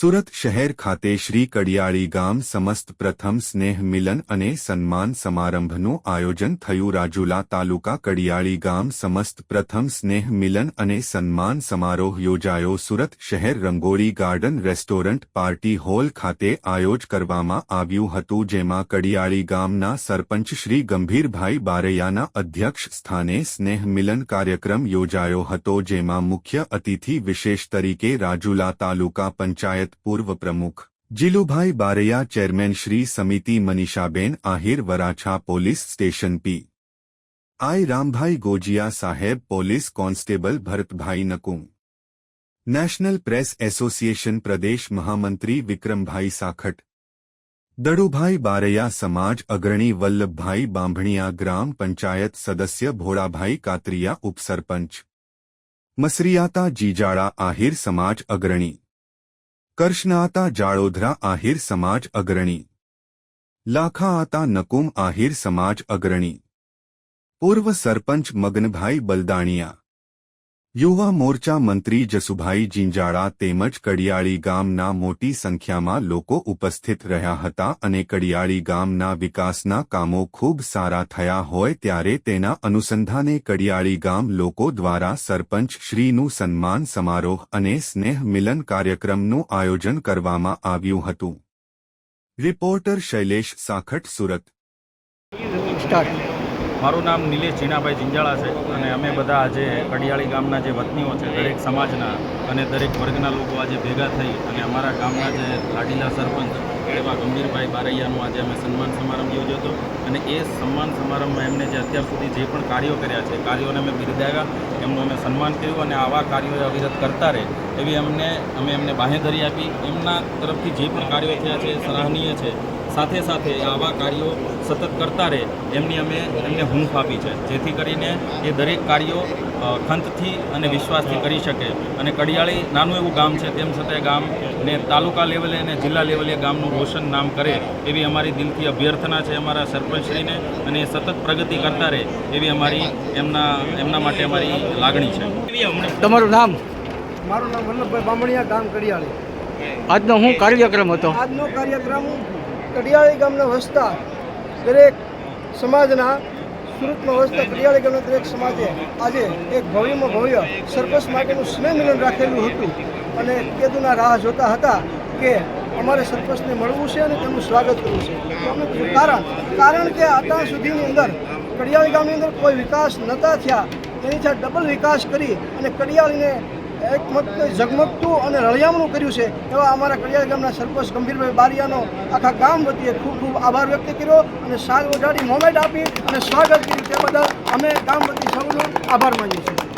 સુરત શહેર ખાતે શ્રી કડિયાળી ગામ સમસ્ત પ્રથમ સ્નેહ મિલન અને સન્માન સમારંભનું આયોજન થયું। રાજુલા તાલુકા કડિયાળી ગામ સમસ્ત પ્રથમ સ્નેહ મિલન અને સન્માન સમારોહ યોજાયો। સુરત શહેર Rangoli garden restaurant party hall ખાતે આયોજ કરવામાં આવ્યું હતું, જેમાં કડિયાળી ગામના સરપંચ શ્રી ગંભીરભાઈ બારૈયાના અધ્યક્ષ સ્થાને સ્નેહ મિલન કાર્યક્રમ યોજાયો હતો, જેમાં મુખ્ય અતિથિ વિશેષ તરીકે રાજુલા તાલુકા પંચાયત પૂર્વ પ્રમુખ જીલુભાઈ બારૈયા, ચેરમેન શ્રી સમિતિ મનીષાબેન આહિર, વરાછા પોલીસ સ્ટેશન પી.આઈ. રામભાઈ ગોજિયા સાહેબ, police constable Bharatbhai Nakum, national press association પ્રદેશ મહામંત્રી વિક્રમભાઈ સાખટ, દડુભાઈ બારૈયા, સમાજ અગ્રણી વલ્લભભાઈ બાંભણિયા, ગ્રામ પંચાયત સદસ્ય ભોળાભાઈ કાતરિયા, ઉપસરપંચ મસરિયાતા જીજાળા આહિર, સમાજ અગ્રણી કરશનાતા જાળોધરા આહિર, સમાજ અગ્રણી લાખાઆતા નકુમ આહિર, સમાજ અગ્રણી પૂર્વ સરપંચ મગનભાઈ બલદાણિયા, યુવા મોરચા મંત્રી જસુભાઈ જીંજાળા તેમજ કડિયાળી ગામના મોટી સંખ્યામાં લોકો ઉપસ્થિત રહ્યા હતા અને કડિયાળી ગામના વિકાસના કામો ખૂબ સારા થયા હોય ત્યારે તેના અનુસંધાને કડિયાળી ગામ લોકો દ્વારા સરપંચ શ્રીનું સન્માન સમારોહ અને સ્નેહ મિલન કાર્યક્રમનું આયોજન કરવામાં આવ્યું હતું। રિપોર્ટર શૈલેષ સાખટ, સુરત। મારું નામ નિલેશ જીણાભાઈ જીંજાળા છે અને અમે બધા આજે કડિયાળી ગામના જે વતનીઓ છે, દરેક સમાજના અને દરેક વર્ગના લોકો આજે ભેગા થઈ અને અમારા ગામના જે લાડીલા સરપંચ એવા ગંભીરભાઈ બારૈયાનું આજે અમે સન્માન સમારંભ યોજ્યો હતો અને એ સન્માન સમારંભમાં એમને જે અત્યાર સુધી જે પણ કાર્યો કર્યા છે, કાર્યોને અમે બિરદાવ્યા, એમનું અમે સન્માન કર્યું અને આવા કાર્યો અવિરત કરતા રહે એવી અમે એમને બાંહેધરી આપી। એમના તરફથી જે પણ કાર્યો થયા છે સરાહનીય છે, સાથે સાથે આવા કાર્યો સતત કરતા રહે એમની અમે એમને હૂંફ આપી છે, જેથી કરીને એ દરેક કાર્યો ખંતથી અને વિશ્વાસથી કરી શકે અને કડિયાળી નાનું એવું ગામ છે તેમ છતાં ગામને તાલુકા લેવલે અને જિલ્લા લેવલે ગામનું રોશન નામ કરે એવી અમારી દિલથી અભ્યર્થના છે અમારા સરપંચશ્રીને અને સતત પ્રગતિ કરતા રહે એવી અમારી એમના માટે અમારી લાગણી છે। તમારું નામ? મારું નામ વલ્લભભાઈ બામણિયા, ગામ કડિયાળી। આજનો શું કાર્યક્રમ હતો? આજનો કાર્યક્રમ કડિયાળી ગામના વસતા દરેક સમાજના, સુરતમાં વસતા કડિયાળી ગામના દરેક સમાજે આજે એક ભવ્યમાં ભવ્ય સરપંચ માટેનું સ્નેહ મિલન રાખેલું હતું અને કેદુના રાહ જોતા હતા કે અમારે સરપંચને મળવું છે અને તેમનું સ્વાગત કરવું છે। તો અમે કારણ કે અત્યાર સુધીની અંદર કડિયાળી ગામની અંદર કોઈ વિકાસ નહોતા થયા, તેની સાથે ડબલ વિકાસ કરી અને કડિયાળીને એક ઝગમગતું અને રળિયામણું કર્યું છે એવા અમારા કડિયાળી ગામના સરપંચ ગંભીરભાઈ બારૈયાનો આખા ગામ વતીએ ખૂબ ખૂબ આભાર વ્યક્ત કર્યો અને સાલ વજાડી મોમેન્ટ આપી અને સ્વાગત કર્યું, તે બદલ અમે ગામ વતી સૌનો આભાર માનીએ છીએ।